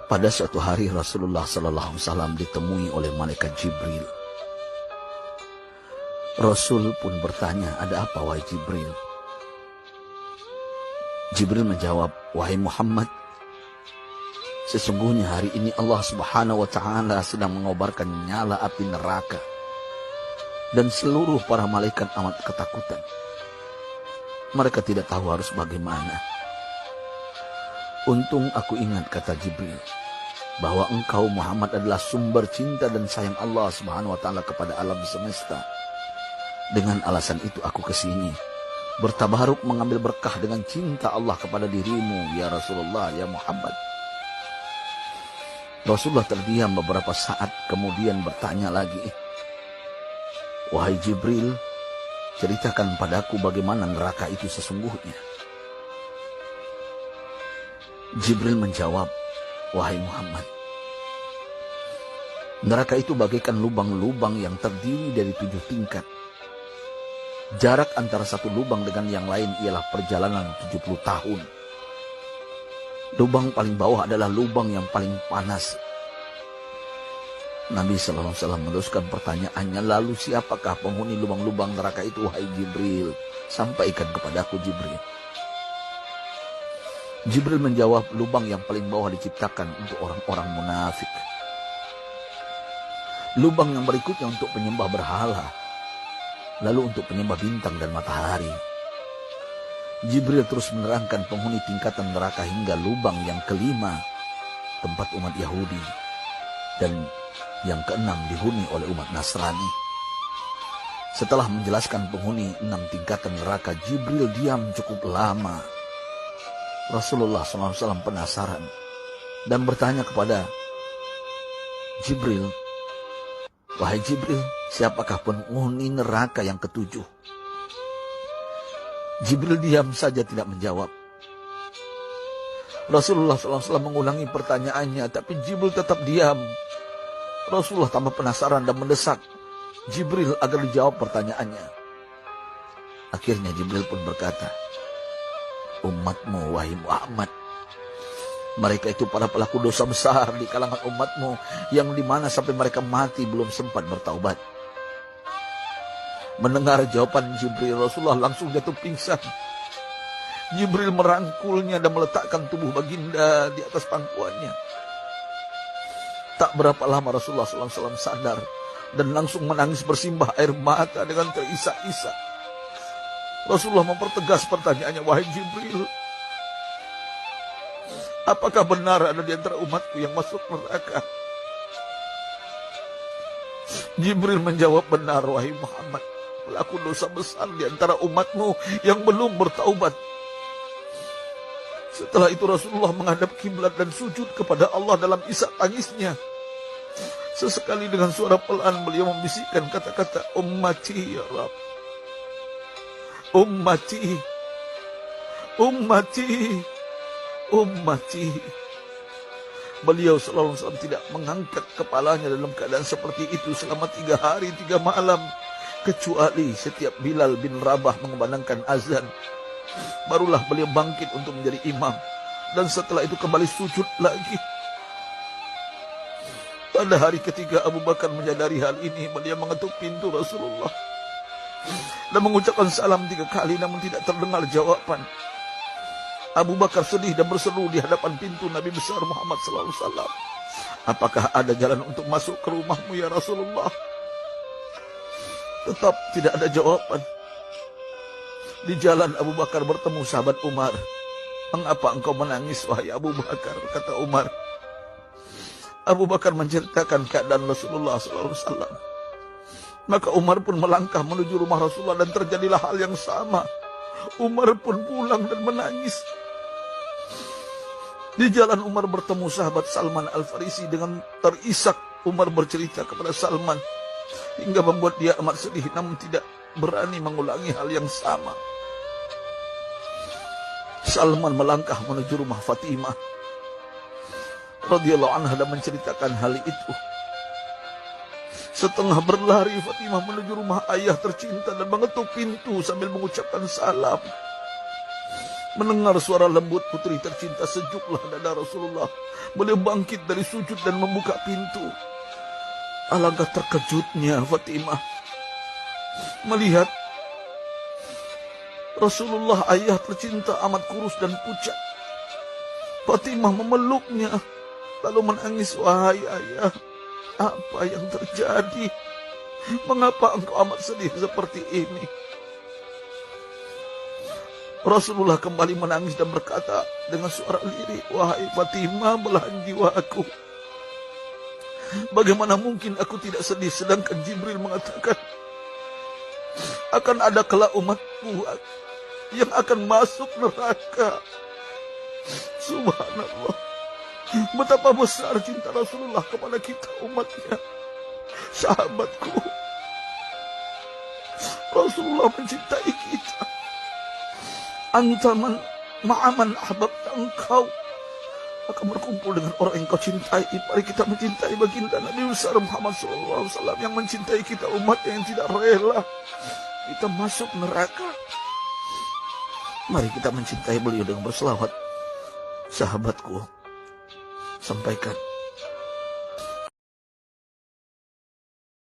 Pada suatu hari Rasulullah SAW ditemui oleh malaikat Jibril. Rasul pun bertanya, "Ada apa wahai Jibril?" Jibril menjawab, "Wahai Muhammad, sesungguhnya hari ini Allah Subhanahu wa Ta'ala sedang mengobarkan nyala api neraka, dan seluruh para malaikat amat ketakutan. Mereka tidak tahu harus bagaimana. Untung aku ingat," kata Jibril, "bahwa engkau Muhammad adalah sumber cinta dan sayang Allah Subhanahu wa Ta'ala kepada alam semesta. Dengan alasan itu aku kesini, bertabaruk mengambil berkah dengan cinta Allah kepada dirimu, ya Rasulullah, ya Muhammad." Rasulullah terdiam beberapa saat, kemudian bertanya lagi, "Wahai Jibril, ceritakan padaku bagaimana neraka itu sesungguhnya." Jibril menjawab, "Wahai Muhammad, neraka itu bagaikan lubang-lubang yang terdiri dari 7 tingkat. Jarak antara satu lubang dengan yang lain ialah perjalanan 70 tahun. Lubang paling bawah adalah lubang yang paling panas." Nabi SAW meneruskan pertanyaannya, "Lalu siapakah penghuni lubang-lubang neraka itu, wahai Jibril? Sampaikan kepadaku, Jibril." Jibril menjawab, "Lubang yang paling bawah diciptakan untuk orang-orang munafik. Lubang yang berikutnya untuk penyembah berhala. Lalu untuk penyembah bintang dan matahari." Jibril terus menerangkan penghuni tingkatan neraka hingga lubang yang kelima, tempat umat Yahudi, dan yang keenam dihuni oleh umat Nasrani. Setelah menjelaskan penghuni 6 tingkatan neraka, Jibril diam cukup lama. Rasulullah SAW penasaran dan bertanya kepada Jibril, "Wahai Jibril, siapakah penghuni neraka yang ke-7?" Jibril diam saja tidak menjawab. Rasulullah SAW mengulangi pertanyaannya, tapi Jibril tetap diam. Rasulullah tambah penasaran dan mendesak Jibril agar dijawab pertanyaannya. Akhirnya Jibril pun berkata, "Umatmu, wahai Muhammad, mereka itu para pelaku dosa besar di kalangan umatmu, yang dimana sampai mereka mati belum sempat bertaubat." Mendengar jawaban Jibril, Rasulullah langsung jatuh pingsan. Jibril merangkulnya dan meletakkan tubuh baginda di atas pangkuannya. Tak berapa lama Rasulullah SAW sadar dan langsung menangis bersimbah air mata dengan terisak-isak. Rasulullah mempertegas pertanyaannya, "Wahai Jibril, apakah benar ada di antara umatku yang masuk neraka?" Jibril menjawab, "Benar, wahai Muhammad, pelaku dosa besar di antara umatmu yang belum bertaubat." Setelah itu Rasulullah menghadap kiblat dan sujud kepada Allah dalam isak tangisnya. Sesekali dengan suara pelan beliau membisikkan kata-kata, "Ummati ya Rabb, ummati, ummati, ummati." Beliau SAW tidak mengangkat kepalanya dalam keadaan seperti itu selama 3 hari 3 malam. Kecuali setiap Bilal bin Rabah mengumandangkan azan, barulah beliau bangkit untuk menjadi imam. Dan setelah itu kembali sujud lagi. Pada hari ketiga Abu Bakar menyadari hal ini. Beliau mengetuk pintu Rasulullah dan mengucapkan salam 3 kali, namun tidak terdengar jawaban. Abu Bakar sedih dan berseru di hadapan pintu Nabi besar Muhammad SAW, "Apakah ada jalan untuk masuk ke rumahmu ya Rasulullah?" Tetap tidak ada jawaban. Di jalan Abu Bakar bertemu sahabat Umar. "Mengapa engkau menangis, wahai Abu Bakar?" kata Umar. Abu Bakar menceritakan keadaan Rasulullah SAW. Maka Umar pun melangkah menuju rumah Rasulullah dan terjadilah hal yang sama. Umar pun pulang dan menangis. Di jalan Umar bertemu sahabat Salman Al-Farisi. Dengan terisak Umar bercerita kepada Salman hingga membuat dia amat sedih, namun tidak berani mengulangi hal yang sama. Salman melangkah menuju rumah Fatimah radhiyallahu anha dan menceritakan hal itu. Setengah berlari Fatimah menuju rumah ayah tercinta dan mengetuk pintu sambil mengucapkan salam. Mendengar suara lembut putri tercinta, sejuklah dada Rasulullah. Beliau bangkit dari sujud dan membuka pintu. Alangkah terkejutnya Fatimah melihat Rasulullah, ayah tercinta, amat kurus dan pucat. Fatimah memeluknya lalu menangis. Wahai ayah, apa yang terjadi? Mengapa engkau amat sedih seperti ini? Rasulullah kembali menangis dan berkata dengan suara lirih, wahai Fatimah, belahan jiwaku, bagaimana mungkin aku tidak sedih sedangkan Jibril mengatakan akan ada kelak umatku yang akan masuk neraka. Subhanallah, betapa besar cinta Rasulullah kepada kita umatnya. Sahabatku, Rasulullah mencintai kita. Antaman ma'aman ahbabta, engkau akan berkumpul dengan orang yang kau cintai. Mari kita mencintai baginda Nabi besar Muhammad SAW yang mencintai kita umat yang tidak rela kita masuk neraka. Mari kita mencintai beliau dengan berselawat. Sahabatku, sampaikan